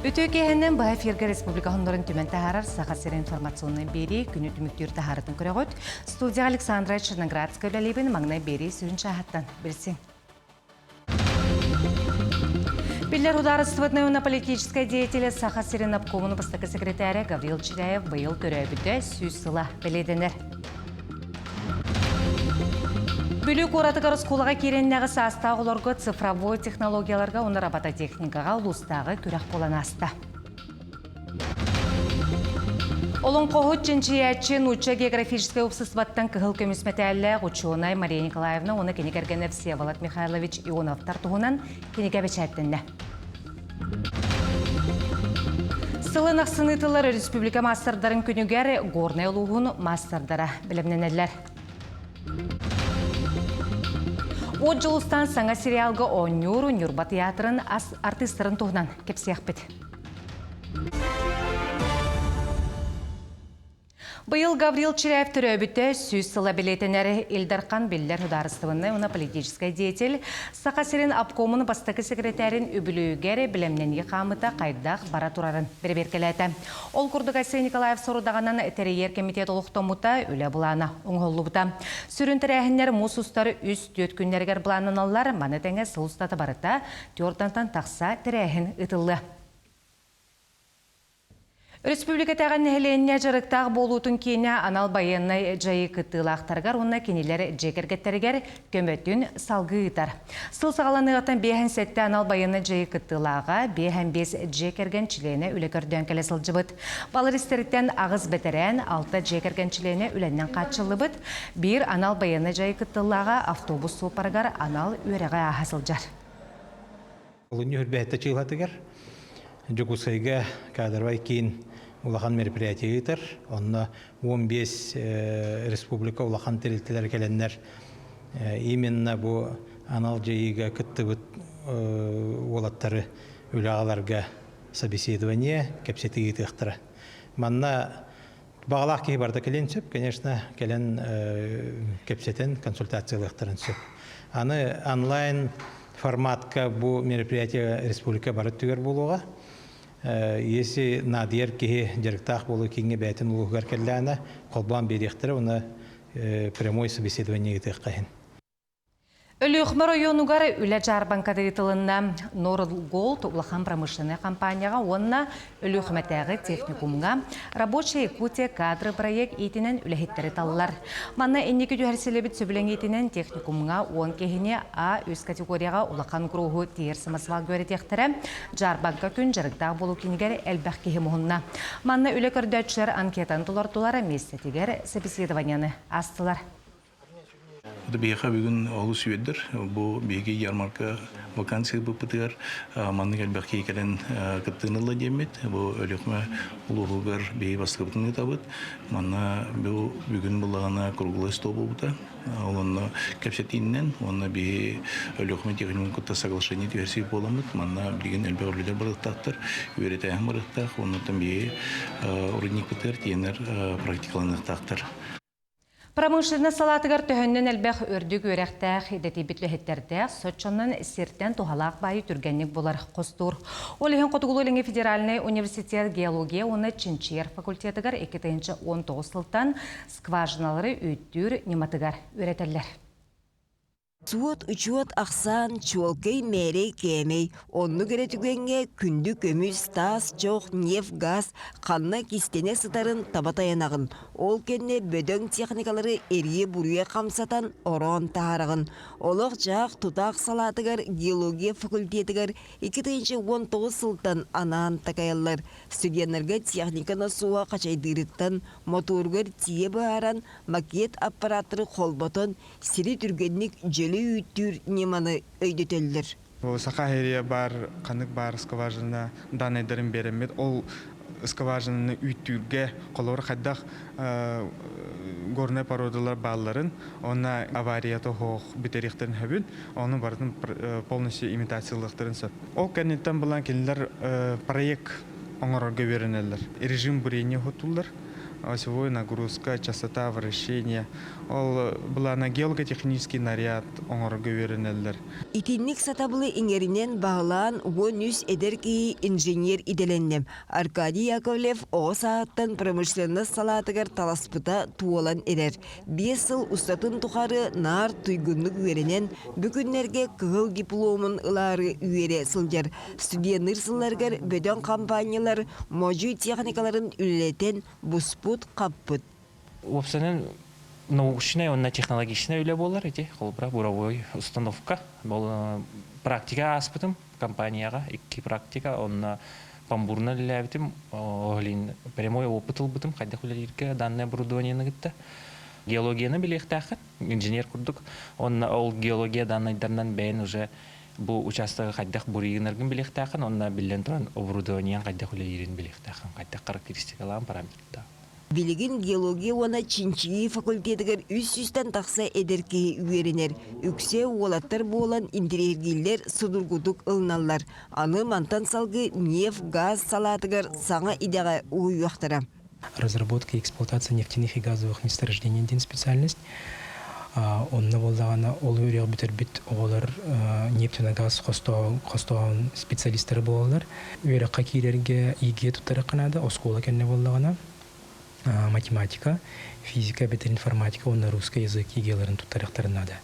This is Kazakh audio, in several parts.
Өтөкеһеннен баһа Фирга Республика Хондорын түмен тахарар сахасыр информационный бери күнү түмүктүр тахарын көрөгөт. Студия Александра Черноградская үлелебин маңнай бери сүрүн чахаттан билсин. Биллер ударствотной политической деятели Сахасырын обкомының бастығы секретаря Гаврил Чиряев быйыл төрөбүтө сүз сыла беледенер. Бүлік оратығар сколаға кереннәғы састағыларға цифровой технологияларға, оны робототехникаға ұлыстағы күрәк болан асты. Олон қоғыт жынчиятчын уча географической обществоттан кығыл көмісметәлі ученый Мария Николаевна, оны кенекергенев Всеволод Михайлович Ионовтар тұғынан кенеге бәчәттінді. Сылынақ сынытылар республика мастардарын күнігер горный ұлығын мастардара білімненелер. От жылыстан саңа сериалға Онюр, Нюрба театрын артистерін тұғынан кепсияқ бет. Быйыл Гаврил Чиряев төрөбүтө сүз сыла билетенери Илдархан Биллер ударыстывыны уна политический деятель Сахасырын обкомының бастығы секретарин үбілігері білемненге қамыта қайдақ бара турарын берберкелеті. Ол Курдугасы Николаев сорудағанан терейер комитет олықтомута үлі бұлана оңғолы бұта. Сүрін тірәхінер мұсустары үст дөт күннергер бұлананалар маны тәңе сылыстаты барыта тёртантан тақса тірәхін ұтылы. Республика тағын нәхіленне жарықтағы болуытын кейіне анал байынны жайы кыттылақтарғар, онына кенелер жекергеттерігер көмөттін салғы ұтар. Сыл сағаланығытын бейхін сәтті анал байынны жайы кыттылаға бейхін бес жекерген чилені үлекерден кәлі сылжы бұд. Баларистеріттен ағыз бәтірен 6 жекерген чилені үленнен қатшылы бұд. Bir анал байынны жайы кыттылаға автобус сұлпарғар анал өреға ағасылжар. Жогусайга кадрвай кейін улахан мероприятиятар, онна 15 республика улахан терилтелер келеннер именно бу анал жайыга кыттыбыт олаттары үлағаларга собеседование кепсетиги тыктыра. Манна бағалақ кейі барда келен сөп, конечно, келен кепсетен консультациялықтарын сөп. Аны онлайн форматка бу мероприятие республика барыт түгер болуға. Если надер кеге жарықтақ болу кеңе бәйтін ұлығығар кәлләні, қолбан беректірі, оны прямой собеседование етек қайын. Өліғмір ойонуғары үлі жарбанкады етілінна Норл Голд ұлақан промышленный компанияға онына өліғметәғі техникумға рабочий Якутия кадры проект етінен үліхеттері талылар. Манна әнекі дүхәрселебіт сөбілен етінен техникумға он кехіне А өз категорияға ұлақан күріғі тиерсімасвал көретектері жарбанка күн жарықтағы болу кенегер әлбәқ кехі мұғынна. Манна үлі көрдәтшілер анкетан тұлар-тұлары местетігер собеседованияны астылар. Бейха бүгін олы сүйеддір. Бұл бейге ярмарка вакансия бұл пытығар. Манның әлбәқке екелен кіттіңілі демет. Бұл өліқме ұлығығар бей басқы бұтыңы табыт. Манна бұл бүгін бұлағана құрғылы стол бұлыта. Олонны кәпсетіннен, оны бей өліқме техникум күтті сағылшыны түйерсей боламыд. Манна білген әлбәқ өлілер барықтақтыр. Үйретәйін барықтақ. Онытын бей ұрынник бұтығар тиенер практикаланықтақтыр. Промышленный салатыгар төхөннен әлбәқ өрдік өрәқтәқ едеті бітліхеттердәқ сотчоннан сирттен тухалақ байы түргеннік болар қостур. Олығын Қотығылы федеральный университет геология оны Чинчер факультетігар 2-19 сылтан скважиналары өттүр нематыгар өретелер. Суот учуот ақсан чуолкей мәрей кемей. Онны керетігенге күнді көміз, тас, жоқ, неф, газ, қанна кистене сытарын табатаянағын. Ол кенне бөдөң техникалары әрие бұруя қамсатан орон тағарағын. Олық жақ тұтақ салатығар геология факультетігар 2-19 сылтан анаан такаялар. Студенлерге техниканы суға қачайдырыттан, моторгар тие бағаран, макет аппаратыры қолбатон, сири түргенник жөлі үйттүр неманы өйдөтелдер. Сақа херия бар, қанық бар скважина данайдарын беремет. Ол скважинаны үйттүрге қолуыр қайдақ горный породалар балларын, оны аварията хоқ бітеректерін хөбін, оны бардың полностью имитациялықтарын сөп. Ол кәнеттен бұлан келілер проект оңырарға верінелер. Режим бүрейіне ғотулар. осевой нагрузка, частота вращения. Ол булана геолого-технический наряд оңорго веренелер. Итинник сатабылы иңеринен бағылан уон үс эдерки инженер иделеннем. Аркадий Яковлев о сааттан промышленность салатыгар таласпыта туолан эрер. 5 сыл устатын тухары нар туйгунлук веренен бүкүннерге кыгыл дипломын ылары үере сылжар. Студеныр сылларгар бөдөн компаниялар можу техникаларын үлелетен буспут каппыт. Опсанын научная, он на технологичная үле болар эти, холбра буровой установка. Бол практика аспытым компанияга, икки практика, он памбурна левитим, олин прямой опыт албытым, кайда хулерке данное оборудование гытта. Геологияны билектахын, инженер курдук, он ол геология данныйдарынан бәйін уже бу участогы кайдах буригинерген билектахын, он билен туран оборудование кайда хулерин билектахын, кайда характеристикаларын параметрда. Билигин геология уана чинчии факультетігер үс-үстен тақса эдерки үйеренер. Үксе уолаттар болан интерьергиллер судургудук ылналар. Аны мантан салгы нефть, газ салатыгар саңа идеға уюақтара. Разработка и эксплуатация нефтяных и газовых месторождений один специальность. Онна болдағана ол өрек бітербіт оғылар нефтяно-газ қостауын специалисттары болалар. Өрекқа кейлерге иге тұттары қанады, оскола кәнне болдағана. Математика, физика, информатика, онна русский язык игеларын туттарықтарынады.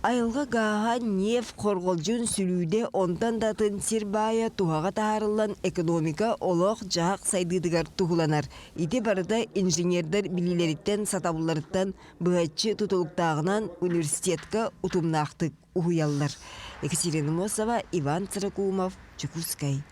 Айылға гаға нефть қорғолжун сүлуде онтан датын сирбая туғаға таарылан экономика олық жақ сайдыдығар туғыланар. Ити барыда инженердер билилеріттен сатабыларыттан бұғатчы тұтылықтағынан университетка утумнақтық уғыялар. Екатерина Мосова, Иван Царакумов, Чукускай.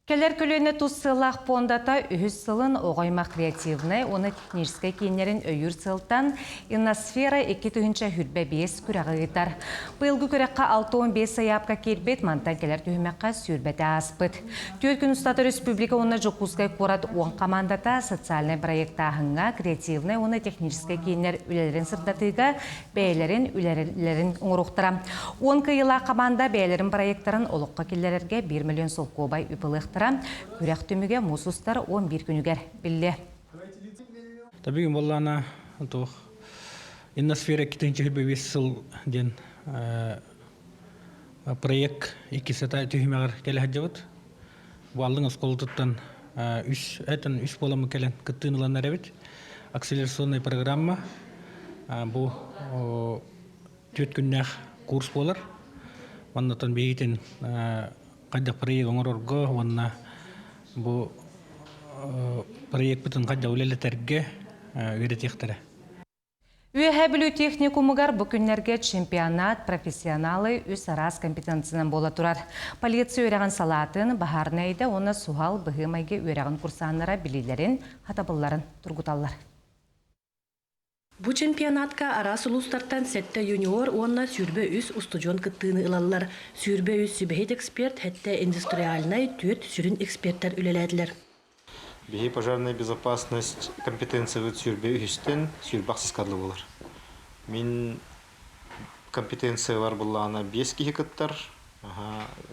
Келер көлөне туссылақ пондата үхіз сылын оғайма креативны, оны техническай кейнерін өйір сылтан инносфера 2-түйінші хүрбе 5 күрағы ғытар. Бұйылғы күрекқа 6-15 саяпқа келбет, мантан келер түйімеққа сүрбеті аспыт. Түйет күн ұстаты республика оны жүкузгай қорат 10 командата социальный проекттағынға креативны, оны техническай кейнер үлелерін сырдатыға бәйлерін үлелерін ұңырықтыра. 10 кыйыла команда бәйлерін проекттарын олыққа келерерге 1 миллион солқобай үпіліқтір. Күрек түміге мұсыстар 11 күнігер білі. Табиғын боллана инносфера 2-ші хүрбе 5 сыл ден проект 2 сата түйімеғар келі хаджабыд. Бұл алдың асқолытыттан 3 боламы келен күттіңілан әребет. Акселерационный программа бұл 4 күннәқ курс болар. Ваннатан бейгітен қайда проект оңырорғы, онна бұл проект бүтін қайда өлелетерге өретектірі. Үйе білу техникумығар бүкінлерге чемпионат профессионалы үс арас компетенциян бола тұрар. Полиция өреген салатын бағарнайды, оны суғал бұғымайге өреген курсанлара білілерін, хатабылларын тұрғыталар. Бу чемпионатка арас улустартан сетте юниор онна сүрбе үс устужон кыттыны ылаллар. Сүрбе үс сүбехет эксперт хетте индустриальный төт сүрін эксперттер үлеләділер. Бихи пожарная безопасность компетенция в сүрбе үстен сүрбақсыз кадлы болар. Мин компетенция бар буллана 5 кихи кыттар.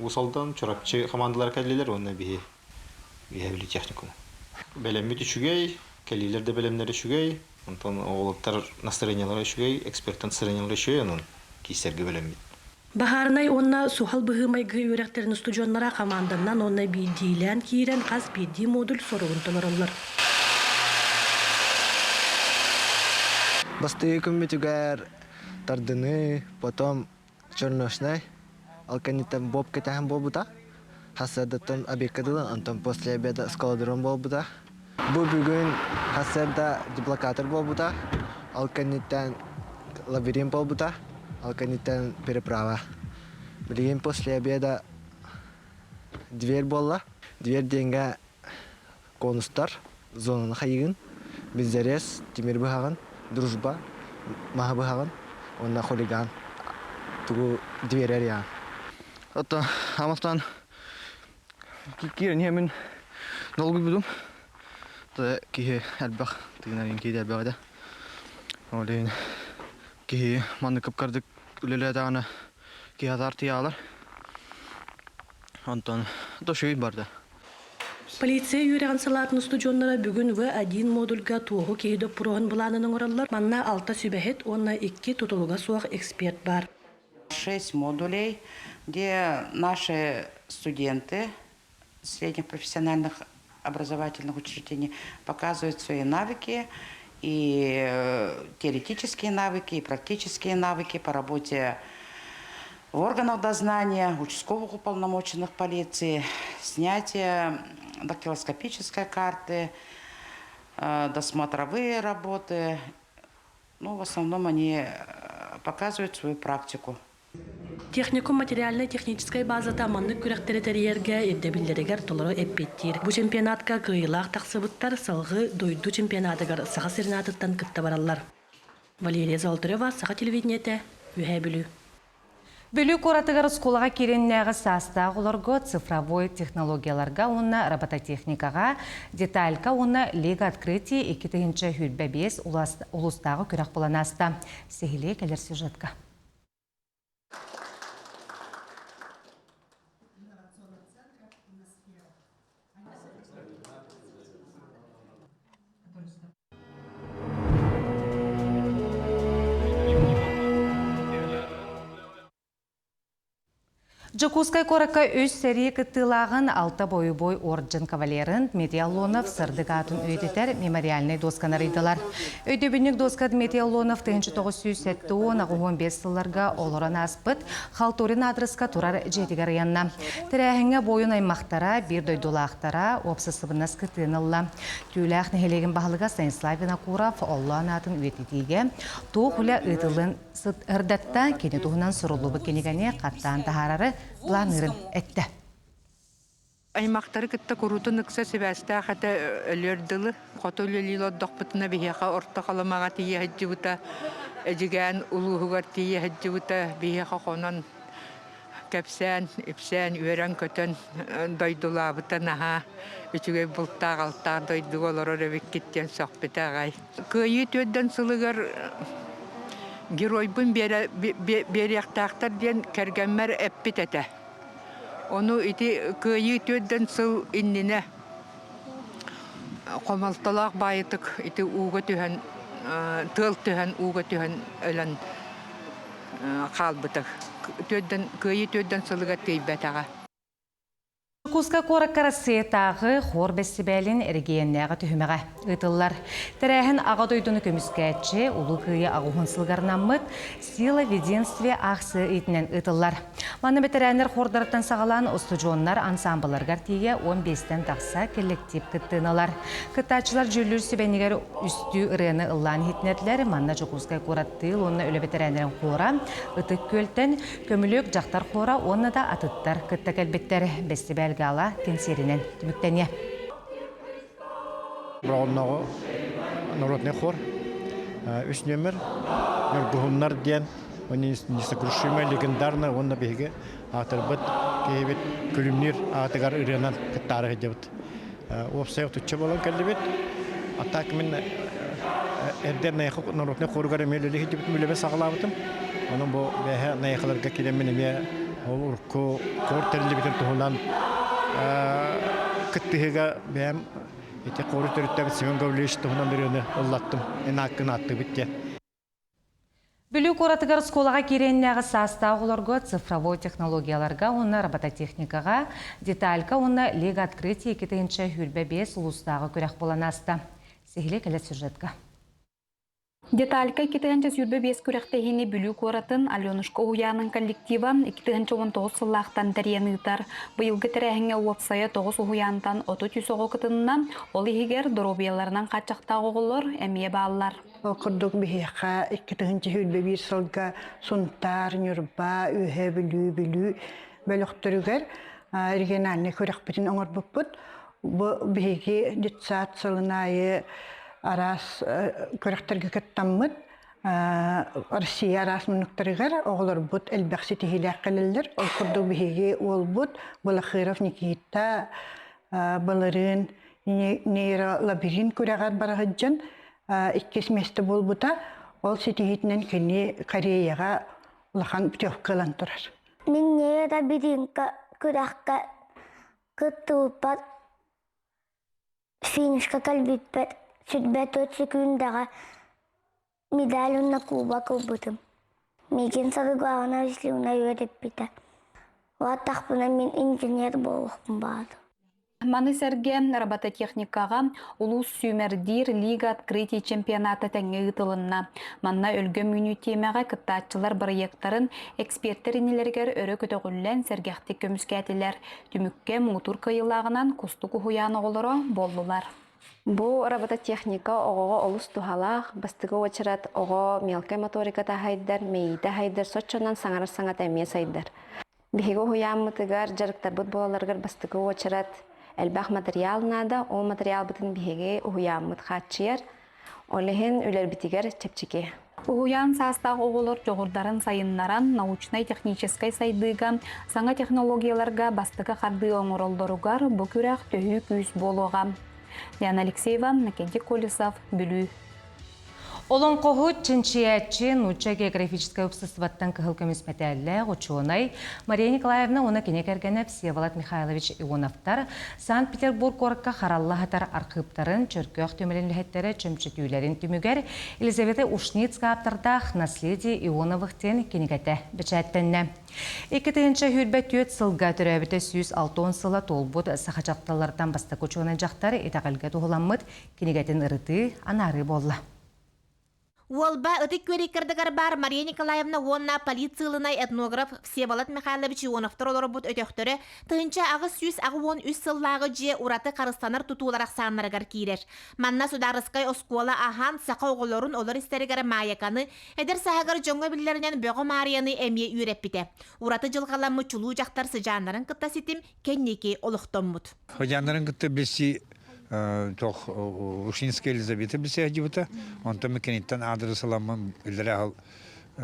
Усалдан чорапчы командалар кәлелер, онна бихи бихи техникум. Белеммит үшүгей, кәлелерде белемнері үшүгей. Онтон оғылыптар настроениялары үшігей, эксперттен настроениялары үшігей, онын кейстерге бөлемейді. Бахарнай онна сухал бұғымайғы өректерін студионлара команданнан онна бейдейлен кейрен қаз бейдей модуль соруғын толаралар. Бастығы күмбетігер тардыны, потом черношнай, алканиттен боб кетәхін болбыта, хасадаттан обекадылын, антон после обеда скаладырын болбыта. Бұл бүгін хасарда деблокатор болбыта, алканиттен лабиринт болбыта, алканиттен переправа. Білген после обеда дверь болла. Дверь денге конустар, зонаны қайығын, бездерес, темір бұғағын, дружба, маға бұғағын, онна хулиган, тұғы дверь әриян. Отто, амастан кирен емен долгы будым. Кихе әлбәқ, тігінәрін кейді әлбәғыда. Олейін кихе манды көпкардық үлелі әдағына кихе атар тия алар. Онтан шүйі барды. Полиция юриган салатын студионнара бүгін В1 модульга туоху кейді пурогын буланының ораллар. Манна 6 сүбәхет, онна 2 тутулуга суақ эксперт бар. 6 модулей, где наши студенты средних профессиональных образовательных учреждений показывают свои навыки, и теоретические навыки, и практические навыки по работе в органах дознания, участковых уполномоченных полиции, снятие дактилоскопической карты, досмотровые работы. Ну, в основном они показывают свою практику. Техникум материальной технической базата маннык күрәктәре тәриергә ирдәбилләргә толыры эппеттир. Бу чемпионатка кыйлак тақсыбыттар салгы дойду чемпионатыгар саха сирнатыттан кытта бараллар. Валерия Золотарева, Саха телевидениете, Үһәбүлү. Бүлі коратыгар сколаға кереннәғы састағы оларғы цифровой технологияларға, онна робототехникаға, деталька, онна лига открытие 2-ші хүлбәбес улыстағы күрәк боланаста. Сегіле кәлер сюжетка. Жокускай коракка өз сәрі кыттылағын алта бойы-бой орджын кавалерін Дмитрий Алонов сырдығатын өйдетер мемориальный досканар идылар. Өйдебінік доска Дмитрий Алонов 1915 сылларға олыран аспыт Халтурин адресқа турар жетігер янна. Тірәхіңе бойын аймақтара, бір дойдулақтара, опсысыбынас кыттынылла. Тюлях нәхелеген бағылыға Станислав Винокуров Оллан атын өйдетеге, тоғыла ұйтылын ырдатта кені туғынан сұрылыбы кенегіне қаттан тахарары планырын әтті. Аймақтары кітті құрутын ұқса себәсті ақыты өлерділі, қоты өлелі доқпытына бейеқа орта қаламаға тие хаджы бұта, әжіген ұлығығар тие хаджы бұта, бейеқа қонан кәпсән, үпсән, өрен көтін дойдыла бұта наға, үчіге бұлттақ алтақ дойды олар өрәбек кеттен соқпеті ағай. Көйі төдден сылығар геройбын берияқтақтар ден кәргәммәр әппет әті. Onu iti köyü tödden sıl innine qomaltalaq bayıtık iti uğa tühen tıl tühen uğa tühen ölen qalbıtık. Köyü tödden sılıga teybetağa. Куска кораккара сетағы хор бәссібәлін әргейеннәға түхімеға ұйтылар. Тәрәхін аға дойдыны көміскәтші ұлы күйе ағуғын сылғарнамыд сила веденстве ақсы үйтінен ұйтылар. Маны бәтірәнер хордарыттан сағалан ұстыжонлар ансамбларғар тейе 15-тен тақса коллектив кіттіналар. Кіттачылар жүлір сөбәнігер үсті ұрыны ұллан хитнетлер манна Жокускай кораттыл, онына өлі бәтірәнерін қора, ұтық көлтен көмілік жақтар қора, онына да атыттар кітті кәлбеттер бәссібәл гала тенсеринен түміктәне. Бұрағыннағы народный хор, үш нөмір, бұғыннар ден, несокрушимый, легендарный, онына бейге ағытырбыт, кейбет күлімнер ағытығар үренан кіттарығы дебіт. Опсайық түтчі болан кәлді бет, атак мен әрдер найқы народный хорғары мөлілігі дебіт мүлебе сағылабытым. Оның бұл бәйі найқыларға келемен еме кор тәрілі бітір тұғынан кіттіғіға бәйім ете қоры түріттәбі Семен Гавлевич тұғынан үрені ұллаттым. Ән аққын атты бітте. Бүлі коратығар сколаға кереннәғы састағыларға цифровой технологияларға, оны робототехникаға, деталька, оны лига открытие 2-ші хүлбәбес ұлыстағы көрек боланасты. Сегіле кәлет сюжетка. Деталька 2-ші сүрбе-бес күрәқтәйіні бүлі коратын Аленушка Уяның коллектива 2019 сыллақтан тәренігітар. Бұйылғы тәрәхіңе уапсая 9 Уянтан 30 оғы күтінна ол егер дұробияларынан қатшақтағы олар әмие балылар. Құрдық бейеқа 2-ші сүрбе-бес сылға сұнтар, нүрба, үйе білу бөліқтірігер региональный көрек бітін оңыр бұппыт. Бұл бейге детсат сылынайы арас көректерге кеттаммыт, Россия арас мұнықтырығар, оғылар бұд әлбәқсі тегелі әқілілдір. Ол құрдық бейге ол бұд, Балақыров Никита, баларын, нейролабирин көрегар барағыджан, иккес месті бол бұта, ол сетегетінен кені Кореяға ұлақан бүтеуқылан тұрар. Мен нейролабирин көрекка күттуыпат финишка калбитпет, сүтбет 4 секундага медаль на кубок убытым. Миген сады главное, если уна өйреппите. Вот так мен инженер болуқпын бады. Маны сәрге робототехникаға улус сүймердир лига открытий чемпионаты тәңе ұтылынна. Манна өлгі мүні темаға кыттатчылар проекттарын эксперттер инелергер өрі көтіғіллән сәргәхті көміскәтілер. Түмікке мұтур кайылағынан кусту құхуяны олыры болдылар. Бу робототехника оғоға олус тухалақ, бастығы очырат оғы мелкай моторика тахайдар, мейді хайдар, сотчонан саңарар саңат әме сайдар. Бихигі хуямытыгар жарықтар бұд болаларғар бастығы очырат әлбәқ материал нада, ол материал бұтын бихигі хуямыт қатшияр, олығын өлер бітігер чепчеке. Уян састағы оғылыр жоғырдарын сайыннаран научной-техническай сайдыға, саңа технологияларға бастығы қарды оңыролдыруғар бүкірәқ төхі күйіс болуға. Диана Алексеева, Накенти Колесов, Бүлі. Олон қоғыт чинчиятчы Нуча географическое обществоттан кығыл көмесметәлі ғучуынай Мария Николаевна оны кенекергені Всеволод Михайлович Ионовтар Санкт-Петербург орыққа қараллағатар арқыптарын чөркөк төмеленліхеттері чөмчетүйлерін түмігер Елизавета Ушницка аптардақ наследие Ионовықтен кенегеті бічәттенне. 2-ші хүрбәт өт сылға түрәбіті 106 сыла толбуд сақачақталардан баста көчуғынан жақтары етағалға туғыламмыд кенегетін ұрыты анары болла. Уолба ытык көрекердігер бар Мария Николаевна онна полициялынай этнограф Всеволод Михайлович Ионовтар олорбут өтөктөрі тыынча ағы 100-13 сыллағы же ураты қарыстаныр тутуларақ саңнарығар кейрер. Манна сударыскай оскуала ахан сақа оғылорын олар істерігер маяканы, әдір сағығар жоңға білдерінен бөғі марияны әмие үйреппіте. Ураты жылғаламы чулу жақтар сыжанларын кытта сетім кеннеке олықтоммут. Хожанларын кытта білсі Тох Ушинская Елизавета бесе хадивута, он там кенеттен адресаламын үлдірі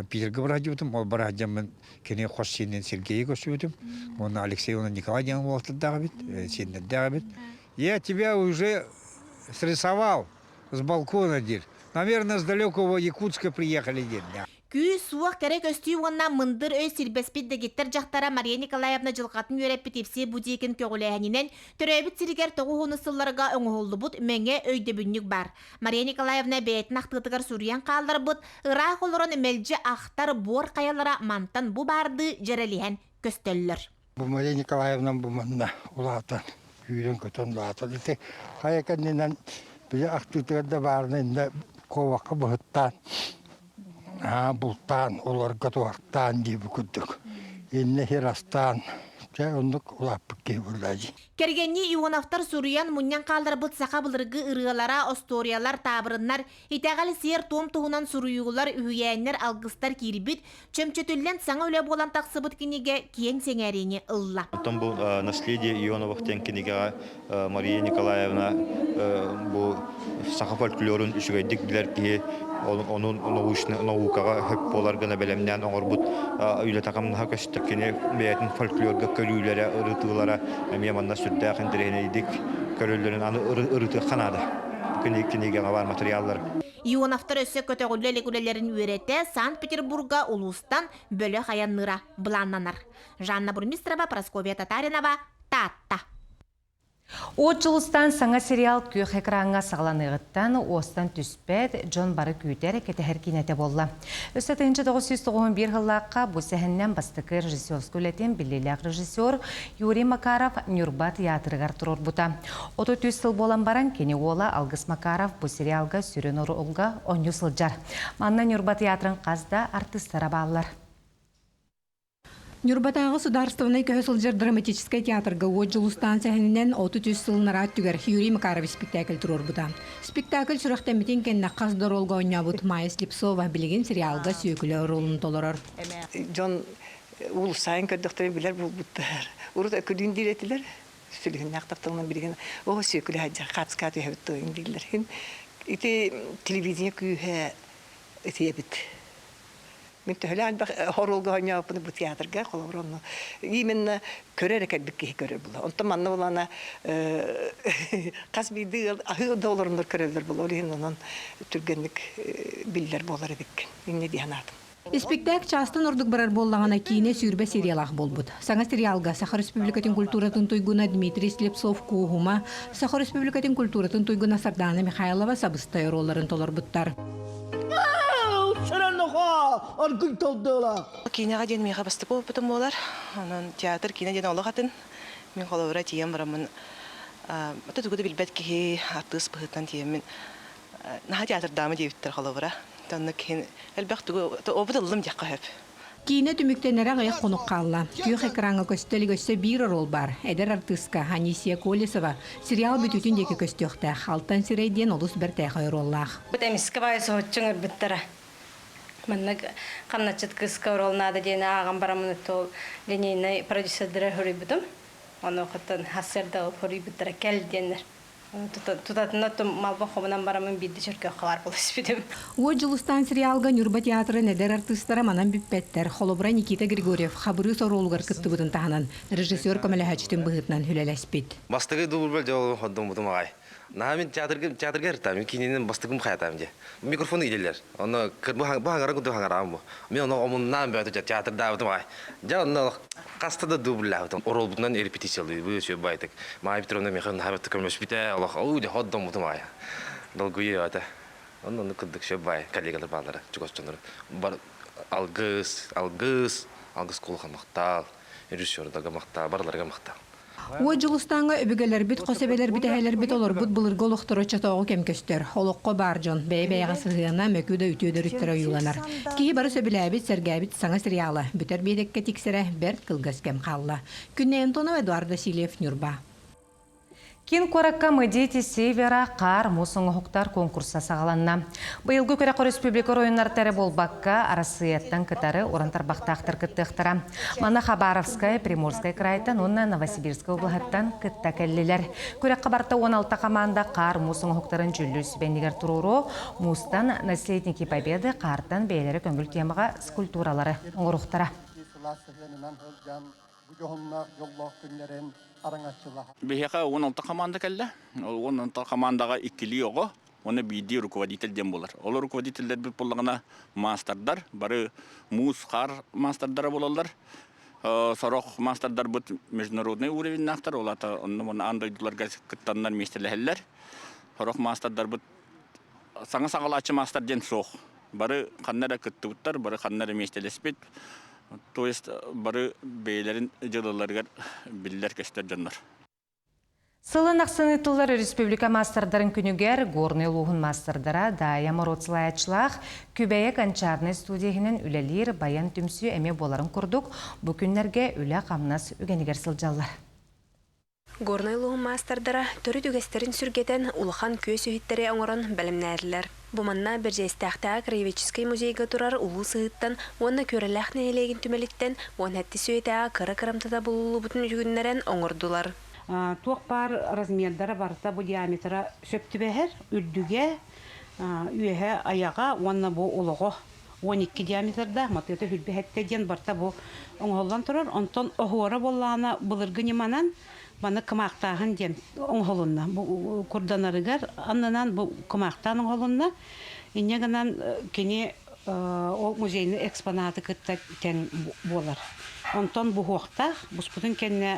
Питерге бар хадивутым, ол бар хадимын кене хош сенен Сергейге көшівутым, оны Алексеевна Николаевна уақытыдағы бит, сенендегі бит. Я тебя уже срисовал с балкона, дир. Наверное, с далекого Якутска приехали, дир. Күй суақ керек өсті онна мындыр өй сирбеспит дегеттер жақтара Мария Николаевна жылғатын өреппі тепсе будейкен көгіләйінен түрәбіт сиргер тоғы ғонысылларға өңғолды бұд мәңе өйді бүннік бар. Мария Николаевна бәйтін ақтығытығар сүриян қалдар бұд, ұрақ олырын мәлжі ақтар бор қаялара мантан бұ барды жереліген көстеллер. Бұл Мария Николаевна бұл манна ұлатан, үйрен көтін ұлатан. Қайекәннен біле ақтығытығарда барында коваққа бұғыттан. Бұлтан, оларға туақтан дейбі күдік. Енне херастан, жай ондық ұлаппық кей бұрлады. Кергенне Ионовтар Суриян мұннан қалдар бұд сақа бұлырғы ұрығалара, осториялар, табырынлар, итәғалі сер том тұғынан сұруйығылар, үйәйінлер, алғыстар кейрбіт, чөмчетілден саңа өлі болан тақсыбыт кенеге кейін сеңәріне ұлла. Потом бұл наследие Ионовықтен кенеге Мария Николаевна бұл сақа фольклорын үшігайдік білер кей onun naukaya hep polargana belemden orbut öyle takımına köstekene meyetin folklorga körüylere ırıtılara meyamanna sürdäkin direneydik körüllerin anı ırıtı kanada kinege var materyallar. Ионовтар өсі көтөғілі күлелерін үйреті Санкт-Петербурга улустан бөлі хаянныра бұланнанар. Жанна Бурмистрова, Прасковья Татаринова, Татта. От жылыстан саңа сериал күйік экранға сағланығыттан остан түспәд Джон бары күйдер кеті әркенеті болла. Өсі 1991 ғыллаққа бұл сәхіннен бастықы режиссерскі үлетен білелік режиссер Юрий Макаров Нюрба театрығар тұрор бұта. 30 сыл болан баран кені ола Алгыс Макаров бұл сериалға сүрін ұрылға 10 сылжар. Манна Нюрба театрын қазда артыстара балылар. Нюрбатағы сударствоной көсілжер драматический театрға от жылу станциясынан 30 сылынара түгер Юрий Макаров спектакль тұрор бұда. Спектакль сұрақтаметін кенна қаздар олға ойнабыт Майя Слепцова білген сериалға сүйекілі ролын толырыр. Джон улысайын көрдіқтері білер бұл бұттар. Урыд өкілін дейретілер. Сүлігін нақтақтығынан білген оғы сүйекілі әджа қатысқаты өйін дейділер. Ити телевизия күйе өте ебіт. Мен төхілән хоролға ойнапыны бұл театрға қолауырынны. Именно көрер әкәлбікке көрер бұла. Онта манны болана қас бейді ағы доларындар көрерлер бұла. Олейін онын түргенлік білдер болар едік. Мен не дейін атым. Спектакль частын ордук барар боллағана кейіне сүйірбе сериалақ болбуд. Саңа сериалга Саха Республикатын культуратын туйгуна Дмитрий Слепцов куғума, Саха Республикатын культуратын туйгуна Сардана Михайлова сабыстай ролларын толорбуттар. Кинеға ден меға басты болыпытым олар. Театр кине ден олығатын. Мен қолауыра тием барамын. Өті түгіді білбәт кеге артыс бұғыттан тиемін. Наға театр дамы дейбіттер қолауыра. Тонны кен әлбәқ түгі обыд ылым жаққа хөп. Кейіне түміктенері ғайық қонық қалла. Күйіқ экранға көстелі көсті бір рол бар. Әдер артыска Анисия Колесова сериал бүтүтіндегі көстіқті. Алтан сирейден олыс бір тәқай роллақ. Бұт әміскі байысы өтчің үрбіттірі. Мәнні қамнатчыт қысқа ролнады дейін ағам барамын өттіл денейіне продюсердері хүрі бұдым. Оны оқыттын хасырда хүрі бұттыры кәл дейінер. Тутатына малбан қомынан барамын бидді жүрке қалар бұл іспедім. О жылыстан сериалға Нюрба театры нәдер артыстары манан бүппеттер. Холобра Никита Григорьев қабыры соролғар күтті бұдын тағынан. Режиссер көмелі бұғытынан хүлеләспет. Бастығы дұбылбәл жауы қоддың бұдым ағай. Мен театрға ертам, кейінен бастығым қаятам де. Микрофоны иделер. Оны бұғаңаран күнді ғаңарам бұ. Мен оны омыннан бәді театрда бұдым ағай. Жа оны қастада дұбылла бұдым. Орол бұдынан репетициялы бұй сөй байтық. Мағай Петровна меқан ғабетті көмеш біте, олақ ауды қоддың бұдым ағай. Долгүйе өті. Оны күдік сөй бай, коллегалар бағлары, жүгістіңдер. Алғыз қолыға мақтал, режиссердарға мақтал, барларға мақтал. О жылыстанға өбігелер біт, қосебелер біт, әйелер біт олар бұд бұлырғы олықтыры чатауғы кемкөстер. Олыққа бар жон, бәй-бәйға сығығына мөкуді үтөдер үттірі ұйланар. Кейі бары сөбіләбіт, сәргәбіт, саңа сериалы. Бүтер бейдекке тексірі бәрт қылғыз кем қалла. Күнне Антонов, Эдуарда Силев, Нюрба. Кен коракка мыдети севера қар мусыңы хуқтар конкурса сағаланна. Бұйылғы көрәқы республика ойынар тәрі болбаққа арасыяттан кітары орантар бақтақтыр кіттіқтіра. Мана Хабаровская, Приморская крайтан, онна Новосибирская облағаттан кітті кәлілер. Көрәққа барта 16 команда қар мусыңы хуқтарын жүлі сүбендігер тұруру, мустан наследники победы қартан бейлері көңіл темаға скульптуралары оңырықтыра. Бехека 16 команда келді. 16 командаға иккили оғы, оны бейді руководитель дем болар. Ол руководителдер бір болғана мастердар, бары муз қар мастердары болалар. Сорок мастердар бұд международный уровень нақтар, олата оны андойдыларға күттаннар местелі Сорок мастердар бұд саңа сағалачы мастер ден соқ. Бары қаннары күтті бұттар, бары қаннары местелі спет. То есть бары бейлерин жылыларгар биллер кестер жаннар. Сылын ақсынытылар республика мастардарын күнігер горный луғын мастардара дая мороцлаячылақ күбәйек анчарны студияғынан үлелер баян түмсі әме боларын күрдік бүкінлерге үлі қамнас үгенігер сылжалар. Горный луғын мастардара түрі дүгестерін сүргетен улахан көз үйіттері оңырын бәлімнәрілер. Буманна бір жестәқта Краеведческий музейға тұрар ұлы сығыттан, оны көріләқ нәйлеген түмеліктен, оны әтті сөйті қыры-қырымтада бұлылы бұтын жүгінлерін оңырдылар. Тоқ бар размердары барыта бұл диаметра сөпті бәхір, үрдіге, үйе аяға, оны бұл ұлығы 12 диаметрда, матыты хүлбі әттеден барта бұл оңғылдан тұрар, онтон оғуары болағына бұлырғы неманан, Баны кымақтағын ден оңғылынна. Бұл күрданарығар, аннынан бұл кымақтан оңғылынна. Инегінен кене ол музейінің экспонаты күтті тән болар. Онтон бұл оқтақ, бұспұтын кәне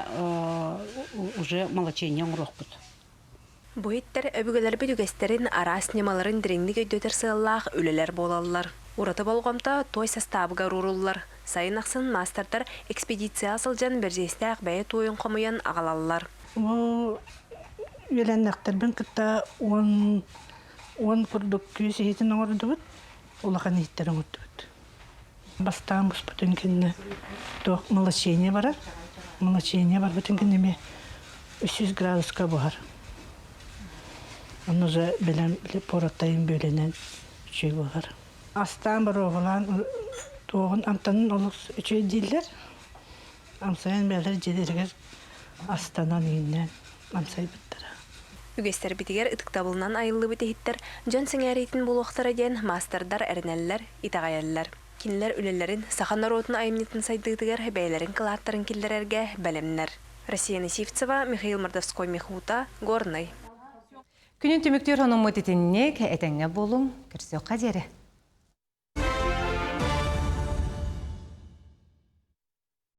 уже малачейне оңырақ бұд. Бұйыттар өбігілер бүйдігестерін арас немаларын діреңдік өйдөтір сығылақ өлелер болалылар. Ураты болғамта той составыға руруллар. Сайын ақсын мастердар экспедиция асылжан біржесті ақбәйі тойын қомыян ағалалылар. Ол өләннәқтер бін күтті 10 күрдік күйесі етін оңырды бұд, олақан еттері оңырды бұд. Бастан бұс бұтын кенне тоқ малачейне барар. Малачейне бар бұтын кеннеме 300 градусқа бұғар. Оны же білен пораттайын бөленен үшей бұғар. Астан бір оғылан тоғын амтанын олық үшей дейлер. Амсайын бәлер жедергер астанан үйінен амсай бұттыра. Үгестер бітігер ұтықтабылынан айылы бітігіттер, жон сіңәрейтін болуқтары ден мастердар әрінәлілер, итағайалылар. Кинлер үлелерін сақанар отын айымнетін сайдығдығар бәйлерін қылаттарын келдерерге бәлемнер. Россия Насивцева, Михаил Мордовской Мехута, Горный. Күнін түміктер оның мұтетінне кәетіңе болың, көрсе қадері.